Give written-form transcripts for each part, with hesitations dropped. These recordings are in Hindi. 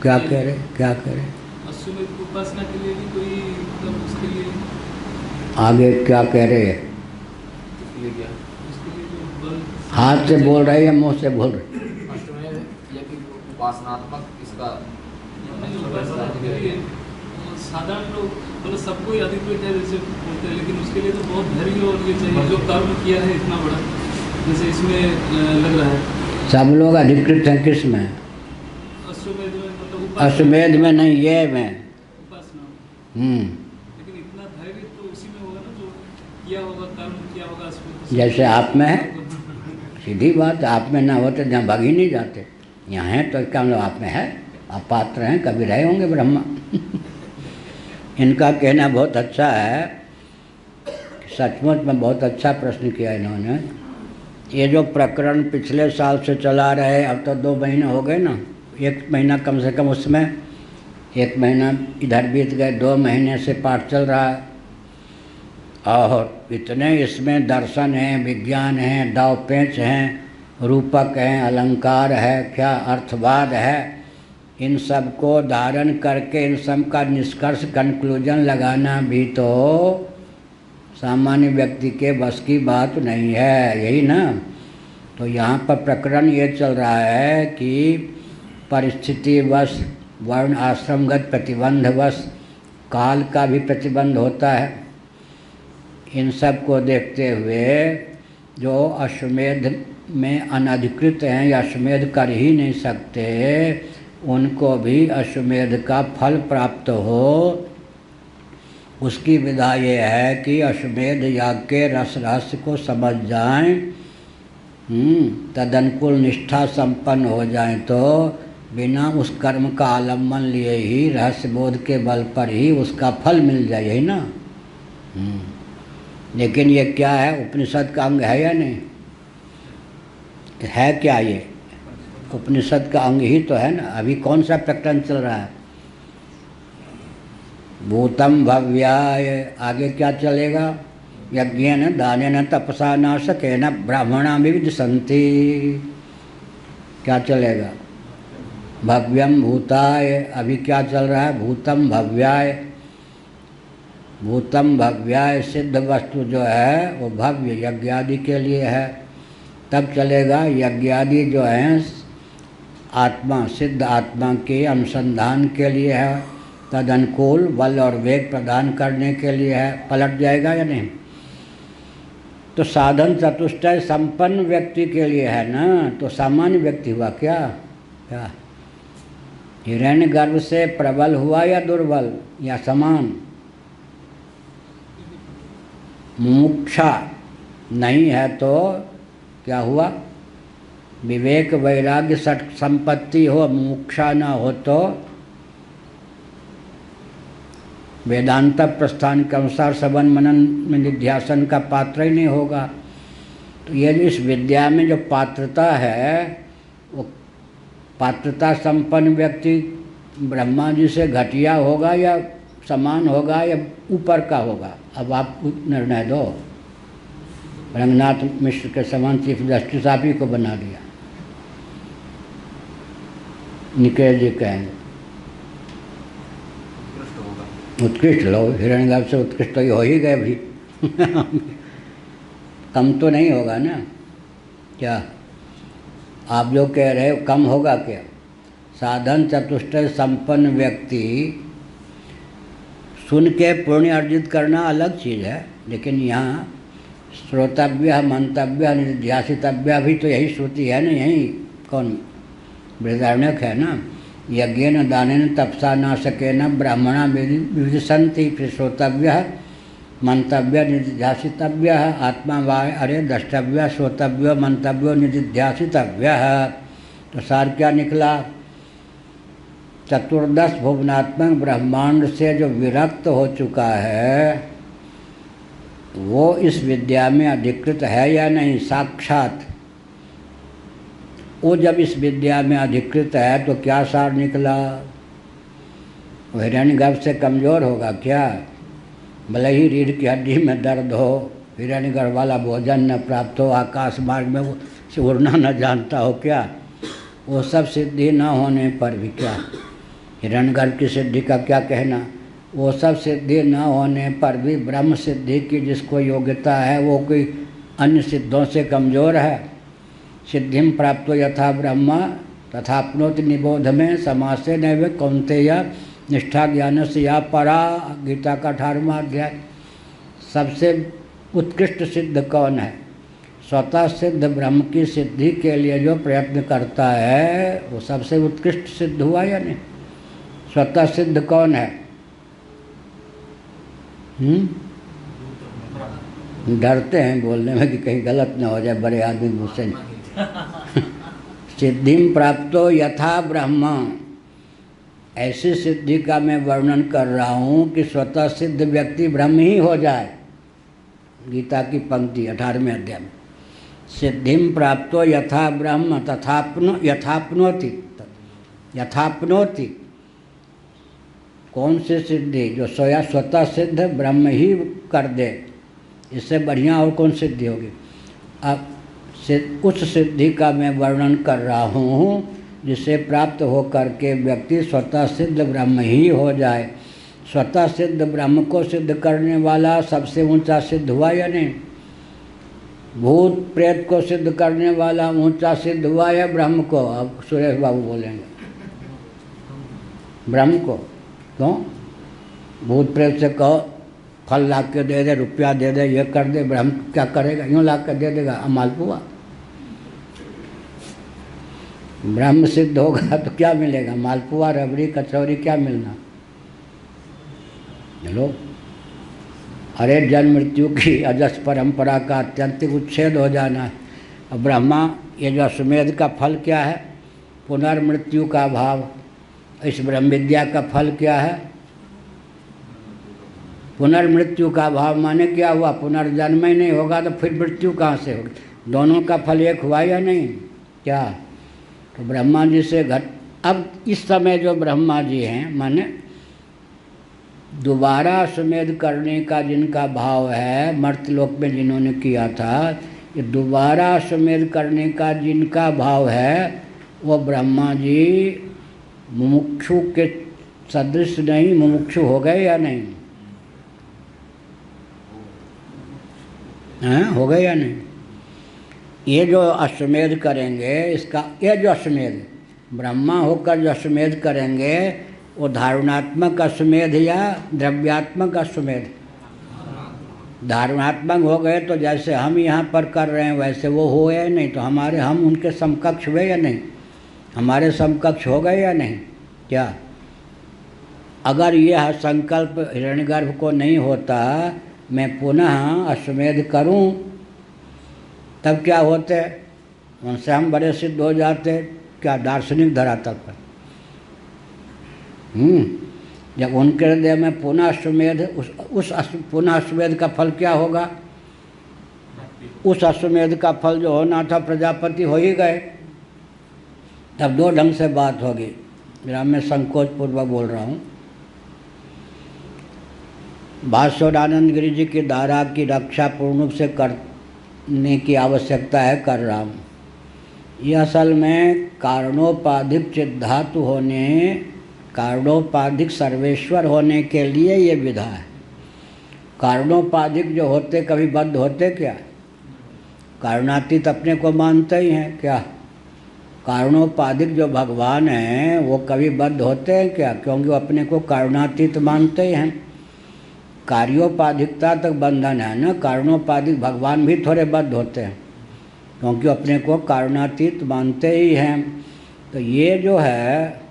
क्या कह रहे, क्या कह रहे? अश्वमेध उपासना के लिए भी कोई मतलब उसके लिए आगे क्या कह रहे हैं? उसके लिए जो बल हाथ से बोल रहे हैं या मुंह से बोल रहे? अष्टमेध यज्ञ उपासनात्मक इसका नहीं, उपासना के लिए साधारण लोग मतलब सबको ही अधिकृत है जैसे बोलते हैं, लेकिन उसके लिए तो बहुत धैर्य और ये चाहिए जो कर्म किया है इतना बड़ा, जैसे इसमें लग रहा है। सब लोग अधिकृत हैं किस में? अश्वमेध में मतलब अश्वमेध में नहीं, ये में। उपासना। हम्म। लेकिन इतना धैर्य तो उसी में होगा ना जो किया होगा, कर्म किया होगा अश्वमेध। जैसे आप में है, सीधी बात, आप में ना होते जहाँ भाग ही नहीं जाते। यहाँ है तो क्या मतलब आप में है, आप पात्र हैं, कभी रहे होंगे ब्रह्मा। इनका कहना बहुत अच्छा है, सचमुच में बहुत अच्छा प्रश्न किया इन्होंने। ये जो प्रकरण पिछले साल से चला रहे, अब तो 2 महीने हो गए ना, 1 महीना कम से कम उसमें, 1 महीना इधर बीत गए, 2 महीने से पाठ चल रहा है। और इतने इसमें दर्शन हैं, विज्ञान हैं, दाव पेंच हैं, रूपक हैं, अलंकार है, क्या अर्थवाद है, इन सब को धारण करके इन सब का निष्कर्ष कंक्लूजन लगाना भी तो सामान्य व्यक्ति के बस की बात नहीं है, यही ना। तो यहाँ पर प्रकरण ये चल रहा है कि परिस्थितिवश, वर्ण आश्रमगत प्रतिबंधवश, काल का भी प्रतिबंध होता है। इन सब को देखते हुए जो अश्वमेध में अनधिकृत हैं या अश्वमेध कर ही नहीं सकते, उनको भी अश्वमेध का फल प्राप्त हो, उसकी विधा ये है कि अश्वमेध याग के रस रहस्य को समझ जाएं, तदनुकूल निष्ठा संपन्न हो जाएं, तो बिना उस कर्म का आलम्बन लिए ही रहस्य बोध के बल पर ही उसका फल मिल जाए, यही ना। लेकिन ये क्या है, उपनिषद का अंग है या नहीं है? क्या ये उपनिषद का अंग ही तो है ना। अभी कौन सा प्रकरण चल रहा है? भूतम भव्याय। आगे क्या चलेगा? यज्ञेन दानेन तपसा नाशकेन ब्राह्मणा विविदसन्ति। क्या चलेगा? भव्यम भूताय। अभी क्या चल रहा है? भूतम भव्याय। भूतम भव्याय सिद्ध वस्तु जो है वो भव्य यज्ञादि के लिए है। तब चलेगा यज्ञादि जो हैं आत्मा, सिद्ध आत्मा के अनुसंधान के लिए है, तद अनुकूल बल और वेग प्रदान करने के लिए है। पलट जाएगा या नहीं? तो साधन चतुष्टय संपन्न व्यक्ति के लिए है ना, तो सामान्य व्यक्ति हुआ क्या? क्या हिरण्यगर्भ से प्रबल हुआ या दुर्बल या समान? मुमुक्षा नहीं है तो क्या हुआ? विवेक वैराग्य सट संपत्ति हो, मुमुक्षा ना हो तो वेदांत प्रस्थान के अनुसार श्रवण मनन में निध्यासन का पात्र ही नहीं होगा। तो ये जो इस विद्या में जो पात्रता है, वो पात्रता संपन्न व्यक्ति ब्रह्मा जी से घटिया होगा या समान होगा या ऊपर का होगा? अब आप निर्णय दो। रंगनाथ मिश्र के समान चीफ जस्टिस आप ही को बना दिया। निकेश जी कहेंगे उत्कृष्ट लो, हिरण्यगर्भ से उत्कृष्ट तो हो ही गए भी। कम तो नहीं होगा ना? क्या आप जो कह रहे हो कम होगा क्या? साधन चतुष्टय संपन्न व्यक्ति सुन के पुण्य अर्जित करना अलग चीज़ है, लेकिन यहाँ श्रोतव्य मंतव्य निध्यासितव्य भी तो यही श्रुति है ना। यही कौन बृहदारण्यक है ना। यज्ञेन दानेन तपसा नाशकेन ब्राह्मणा विविदसन्ति। फिर श्रोतव्य मंतव्य निध्यासितव्य, आत्मा वाय अरे द्रष्टव्य श्रोतव्य मंतव्य निध्यासितव्य। तो सार क्या निकला? चतुर्दश भुवनात्मक ब्रह्मांड से जो विरक्त हो चुका है वो इस विद्या में अधिकृत है या नहीं? साक्षात वो जब इस विद्या में अधिकृत है तो क्या सार निकला? वो हिरण्यगर्भ से कमज़ोर होगा क्या? भले ही रीढ़ की हड्डी में दर्द हो, हिरण्यगर्भ वाला भोजन न प्राप्त हो, आकाश मार्ग में वो उड़ना न जानता हो क्या? वो सब सिद्धि न होने पर भी क्या हिरण्यगर्भ की सिद्धि का क्या कहना, वो सब सिद्धि न होने पर भी ब्रह्म सिद्धि की जिसको योग्यता है वो कोई अन्य सिद्धों से कमज़ोर है। सिद्धिम प्राप्तो यथा ब्रह्म तथाप्नोति निबोध में समासे नैव कौन्तेय निष्ठा ज्ञान से या परा, गीता का 18वां अध्याय। सबसे उत्कृष्ट सिद्ध कौन है? स्वतः सिद्ध ब्रह्म की सिद्धि के लिए जो प्रयत्न करता है वो सबसे उत्कृष्ट सिद्ध हुआ या नहीं? स्वतः सिद्ध कौन है? डरते हैं बोलने में कि कहीं गलत न हो जाए, बड़े आदमी मुझसे। सिद्धिम प्राप्तो यथा ब्रह्म, ऐसी सिद्धि का मैं वर्णन कर रहा हूँ कि स्वतः सिद्ध व्यक्ति ब्रह्म ही हो जाए। गीता की पंक्ति 18वें अध्याय में, सिद्धिम प्राप्तो यथा ब्रह्म यथाप्नोति। कौन सी सिद्धि? जो स्वतः सिद्ध ब्रह्म ही कर दे, इससे बढ़िया और कौन सिद्धि होगी? अब उस सिद्धि का मैं वर्णन कर रहा हूँ जिसे प्राप्त हो करके व्यक्ति स्वतः सिद्ध ब्रह्म ही हो जाए। स्वतः सिद्ध ब्रह्म को सिद्ध करने वाला सबसे ऊंचा सिद्ध हुआ या नहीं? भूत प्रेत को सिद्ध करने वाला ऊंचा सिद्ध हुआ या ब्रह्म को? अब सुरेश बाबू बोलेंगे। ब्रह्म को। क्यों? भूत प्रेत से कहो फल ला के दे दे, रुपया दे दे, ये कर दे, ब्रह्म क्या करेगा? यूँ ला कर दे देगा मालपुआ। ब्रह्म सिद्ध होगा तो क्या मिलेगा? मालपुआ, रबड़ी, कचौरी, क्या मिलना? चलो, अरे जन्म मृत्यु की अजस परंपरा का अत्यंतिक उच्छेद हो जाना है। अब ब्रह्मा, ये जो अश्वमेध का फल क्या है? पुनर्मृत्यु का भाव। इस ब्रह्म विद्या का फल क्या है? पुनर्मृत्यु का भाव। माने क्या हुआ? पुनर्जन्म ही नहीं होगा तो फिर मृत्यु कहाँ से होगी? दोनों का फल एक हुआ या नहीं? क्या? तो ब्रह्मा जी से अब इस समय जो ब्रह्मा जी हैं, माने दोबारा अश्वमेध करने का जिनका भाव है, मर्त्यलोक में जिन्होंने किया था, ये दोबारा अश्वमेध करने का जिनका भाव है, वो ब्रह्मा जी मुमुक्षु के सदृश नहीं, मुमुक्षु हो गए या नहीं? हैं? हो गए या नहीं? ये जो अश्वमेध करेंगे, इसका ये जो अश्वमेध ब्रह्मा होकर जो अश्वमेध करेंगे, वो धारणात्मक अश्वमेध या द्रव्यात्मक अश्वमेध? धारणात्मक हो गए तो जैसे हम यहाँ पर कर रहे हैं वैसे वो हो या नहीं? तो हम उनके समकक्ष हुए या नहीं? हमारे समकक्ष हो गए या नहीं? क्या? अगर यह संकल्प हिरण्यगर्भ को नहीं होता, मैं पुनः अश्वमेध करूं, तब क्या होते? उनसे हम बड़े सिद्ध हो जाते। क्या? दार्शनिक धरातल पर। जब उनके हृदय में पुनः अश्वमेध, पुनः अश्वमेध का फल क्या होगा? उस अश्वमेध का फल जो होना था, प्रजापति हो ही गए। तब दो ढंग से बात होगी। मेरा मैं संकोच पूर्वक बोल रहा हूँ। भास्वरानंद गिरि जी की धारा की रक्षा पूर्ण रूप से करने की आवश्यकता है, कर रहा हूँ। यह असल में कारणोपाधिक चिद्धातु होने, कारणोपाधिक सर्वेश्वर होने के लिए ये विधा है। कारणोपाधिक जो होते कभी बद्ध होते क्या? कारणातीत अपने को मानते ही हैं क्या? कारणोपाधिक जो भगवान हैं वो कभी बद्ध होते हैं क्या? क्योंकि वो अपने को कारणातीत मानते ही हैं। कार्योपाधिकता तक बंधन है ना, कारणोपाधिक भगवान भी थोड़े बद्ध होते हैं क्योंकि अपने को कारणातीत मानते ही हैं। तो ये जो है,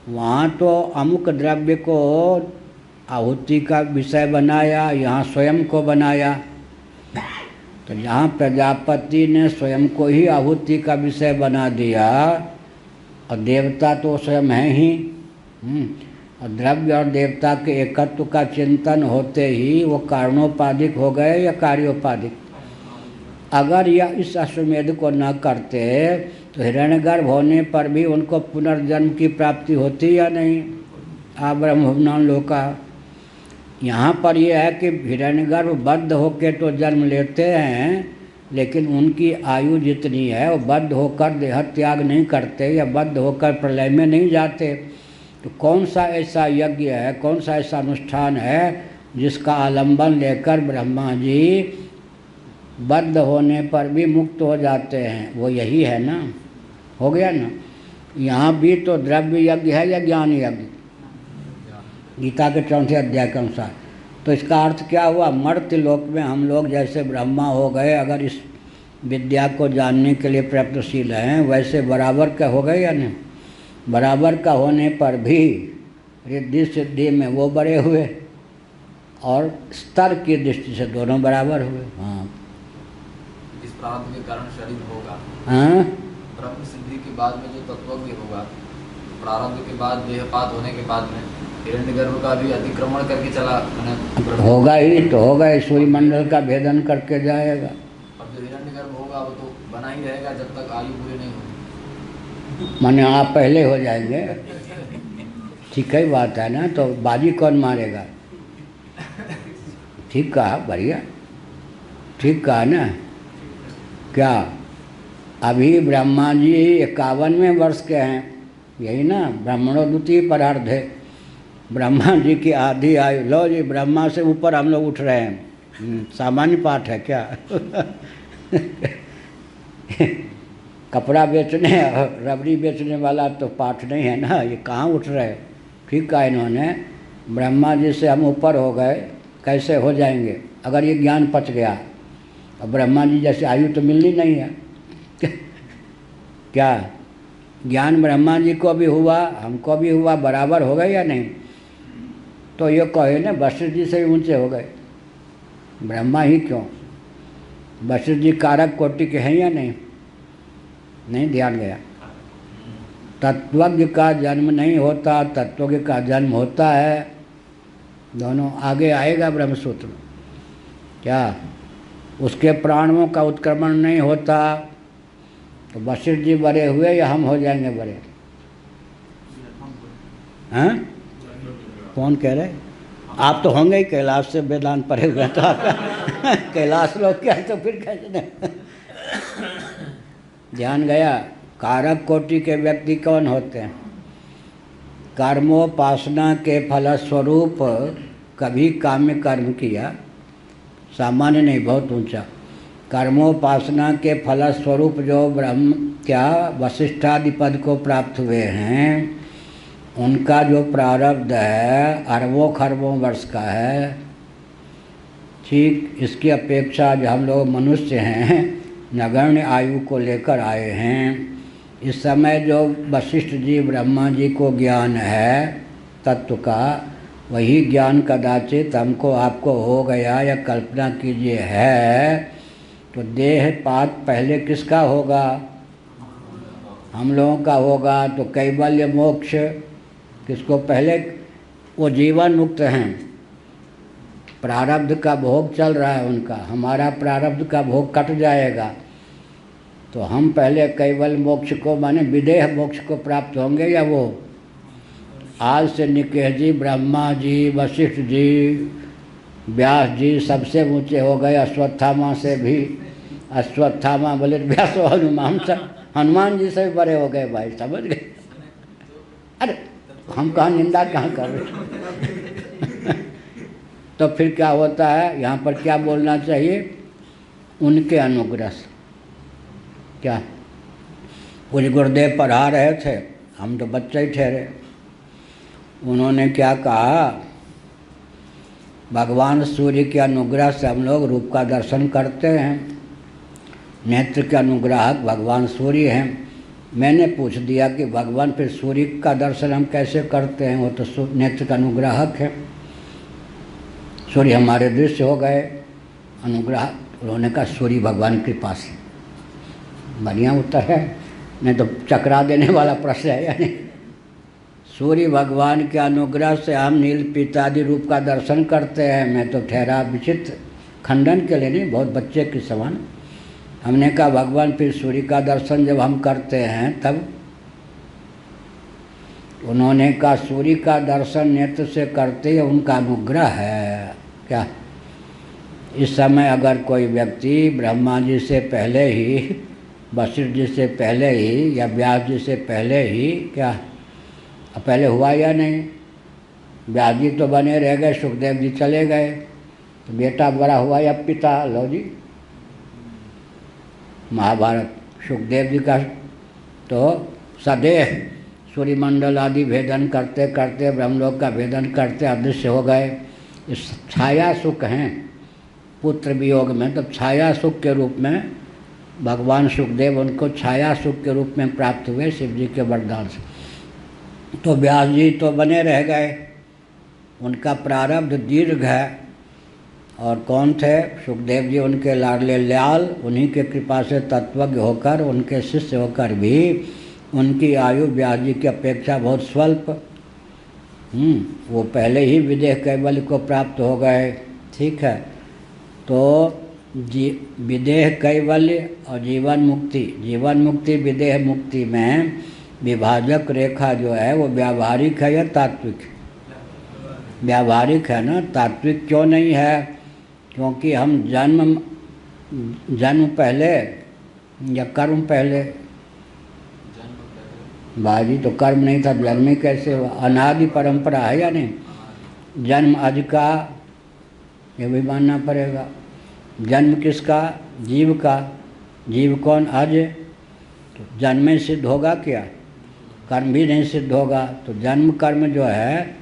वहाँ तो अमुक द्रव्य को आहुति का विषय बनाया, यहाँ स्वयं को बनाया। तो यहाँ प्रजापति ने स्वयं को ही आहुति का विषय बना दिया, और देवता तो स्वयं है ही। और द्रव्य और देवता के एकत्व का चिंतन होते ही वो कारणोपाधिक हो गए या कार्योपाधिक? अगर यह इस अश्वमेध को न करते तो हिरण्यगर्भ होने पर भी उनको पुनर्जन्म की प्राप्ति होती या नहीं? ब्रह्मभुवनान लोका। यहाँ पर यह है कि हिरण्यगर्भ बद्ध होकर तो जन्म लेते हैं, लेकिन उनकी आयु जितनी है वो बद्ध होकर देह त्याग नहीं करते या बद्ध होकर प्रलय में नहीं जाते। तो कौन सा ऐसा यज्ञ है, कौन सा ऐसा अनुष्ठान है जिसका आलंबन लेकर ब्रह्मा जी बद्ध होने पर भी मुक्त हो जाते हैं? वो यही है ना, हो गया ना। यहाँ भी तो द्रव्य यज्ञ है या ज्ञान यज्ञ, गीता के 4 अध्याय के अनुसार। तो इसका अर्थ क्या हुआ? मर्त्य लोक में हम लोग जैसे ब्रह्मा हो गए, अगर इस विद्या को जानने के लिए प्रयत्नशील हैं, वैसे बराबर का हो गए या नहीं? बराबर का होने पर भी रिद्धि सिद्धि में वो बड़े हुए और स्तर की दृष्टि से दोनों बराबर हुए। हाँ, जिस प्रारब्ध के कारण शरीर होगा, हाँ, ब्रह्म सिद्धि के बाद में जो तत्वज्ञ होगा, प्रारब्ध के बाद देहपात होने के बाद में हिरण्यगर्भ का भी अतिक्रमण करके चला, होगा ही तो होगा, सूर्य मंडल का भेदन करके जाएगा। और जो हिरण्यगर्भ होगा वो तो बना ही रहेगा जब तक आयु पूरी नहीं होगी। माने आप पहले हो जाएंगे, ठीक है बात है ना। तो बाजी कौन मारेगा? ठीक कहा, बढ़िया, ठीक कहा ना। क्या अभी ब्रह्मा जी 51वें वर्ष के हैं, यही ना, ब्राह्मणों द्वितीय परार्ध है। ब्रह्मा जी की आधी आयु, लो जी ब्रह्मा से ऊपर हम लोग उठ रहे हैं, सामान्य पाठ है क्या? कपड़ा बेचने और रबड़ी बेचने वाला तो पाठ नहीं है ना, ये कहाँ उठ रहे? ठीक कहा इन्होंने, ब्रह्मा जी से हम ऊपर हो गए, कैसे हो जाएंगे अगर ये ज्ञान पच गया? अब ब्रह्मा जी जैसे आयु तो मिलनी नहीं है। क्या ज्ञान ब्रह्मा जी को भी हुआ, हमको भी हुआ, बराबर हो गए या नहीं? तो ये कहे ना वशिष्ठ जी से भी ऊंचे हो गए, ब्रह्मा ही क्यों, वशिष्ठ जी कारक कोटि के हैं या नहीं? नहीं ध्यान गया। तत्वज्ञ का जन्म नहीं होता, तत्वज्ञ का जन्म होता है। दोनों आगे आएगा ब्रह्मसूत्र में। क्या उसके प्राणों का उत्क्रमण नहीं होता तो वशिष्ठ जी बड़े हुए या हम हो जाएंगे बड़े? हैं? कौन कह रहे? आप तो होंगे ही, कैलाश से वेदांत पढ़े हुए तो आपका कैलाश लोग क्या, तो फिर कैसे नहीं? ध्यान गया। कारक कोटि के व्यक्ति कौन होते हैं? कर्मोपासना के फलस्वरूप कभी काम्य कर्म किया, सामान्य नहीं, बहुत ऊंचा। कर्मोपासना के फलस्वरूप जो ब्रह्म क्या वशिष्ठादि पद को प्राप्त हुए हैं, उनका जो प्रारब्ध है अरबों खरबों वर्ष का है। ठीक इसकी अपेक्षा जो हम लोग मनुष्य हैं, नगण्य आयु को लेकर आए हैं। इस समय जो वशिष्ठ जी ब्रह्मा जी को ज्ञान है तत्व का, वही ज्ञान कदाचित हमको आपको हो गया, या कल्पना कीजिए है, तो देहपात पहले किसका होगा? हम लोगों का होगा। तो कैवल्य मोक्ष किसको पहले? वो जीवन मुक्त हैं, प्रारब्ध का भोग चल रहा है उनका, हमारा प्रारब्ध का भोग कट जाएगा तो हम पहले कैवल्य मोक्ष को माने विदेह मोक्ष को प्राप्त होंगे, या वो आज से निकेश जी, ब्रह्मा जी, वशिष्ठ जी, व्यास जी सबसे ऊंचे हो गए, अश्वत्थामा से भी। अश्वत्थामा बोले व्यास हनुमान जी से भी बड़े हो गए भाई, समझ गए? अरे हम कहाँ निंदा कहाँ कर रहे? तो फिर क्या होता है, यहाँ पर क्या बोलना चाहिए? उनके अनुग्रह से। क्या कुछ गुरुदेव पढ़ा रहे थे, हम तो बच्चे ही ठहरे। उन्होंने क्या कहा, भगवान सूर्य के अनुग्रह से हम लोग रूप का दर्शन करते हैं, नेत्र के अनुग्राहक भगवान सूर्य हैं। मैंने पूछ दिया कि भगवान फिर सूर्य का दर्शन हम कैसे करते हैं? वो तो नेत्र का अनुग्राहक है, सूर्य हमारे दृश्य हो गए अनुग्राहक। उन्होंने कहा सूर्य भगवान की कृपा से। बढ़िया उत्तर है, नहीं तो चकरा देने वाला प्रश्न है या नहीं? सूर्य भगवान के अनुग्रह से हम नील पीतादि रूप का दर्शन करते हैं। मैं तो ठहरा विचित्र, खंडन के लिए नहीं, बहुत बच्चे के समान। हमने कहा भगवान फिर सूर्य का दर्शन जब हम करते हैं तब? उन्होंने कहा सूर्य का दर्शन नेत्र से करते ही उनका अनुग्रह है। क्या इस समय अगर कोई व्यक्ति ब्रह्मा जी से पहले ही, वशिष्ठ जी से पहले ही, या व्यास जी से पहले ही क्या अब पहले हुआ या नहीं? व्यास जी तो बने रह गए, सुखदेव जी चले गए, तो बेटा बड़ा हुआ या पिता? लो जी, महाभारत सुखदेव जी का तो सदेह सूर्यमंडल आदि भेदन करते करते, ब्रह्मलोक का भेदन करते अदृश्य हो गए। इस छाया सुख हैं पुत्र वियोग में, तो छाया सुख के रूप में भगवान सुखदेव उनको छाया सुख के रूप में प्राप्त हुए शिव जी के वरदान से। तो व्यास जी तो बने रह गए, उनका प्रारब्ध दीर्घ है। और कौन थे? सुखदेव जी उनके लाडले लाल, उन्हीं के कृपा से तत्वज्ञ होकर, उनके शिष्य होकर भी उनकी आयु व्यास जी की अपेक्षा बहुत स्वल्प। वो पहले ही विदेह कैवल्य को प्राप्त हो गए। ठीक है, तो विदेह कैवल्य और जीवन मुक्ति, जीवन मुक्ति विदेह मुक्ति में विभाजक रेखा जो है वो व्यावहारिक है या तात्विक? व्यावहारिक है ना। तात्विक क्यों नहीं है? क्योंकि हम जन्म पहले या कर्म पहले? बाजी तो कर्म नहीं था, जन्म ही कैसे हुआ? अनादि परंपरा है या नहीं? जन्म अज का, ये भी मानना पड़ेगा। जन्म किसका? जीव का। जीव कौन? अज। तो जन्म में सिद्ध होगा क्या? कर्म भी नहीं सिद्ध होगा। तो जन्म कर्म जो है,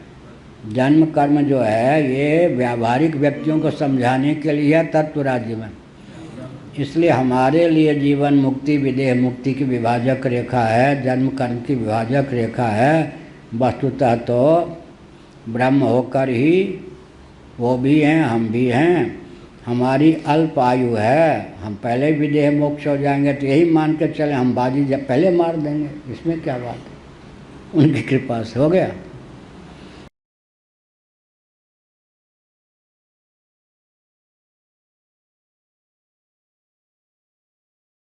जन्म कर्म जो है ये व्यावहारिक व्यक्तियों को समझाने के लिए है तत्व राज्य में। इसलिए हमारे लिए जीवन मुक्ति विदेह मुक्ति की विभाजक रेखा है, जन्म कर्म की विभाजक रेखा है। वस्तुतः तो ब्रह्म होकर ही वो भी हैं, हम भी हैं। हमारी अल्प आयु है, हम पहले विदेह मोक्ष हो जाएंगे, तो यही मान के चले हम बाजी जब पहले मार देंगे, इसमें क्या बात है? उनकी कृपा से हो गया।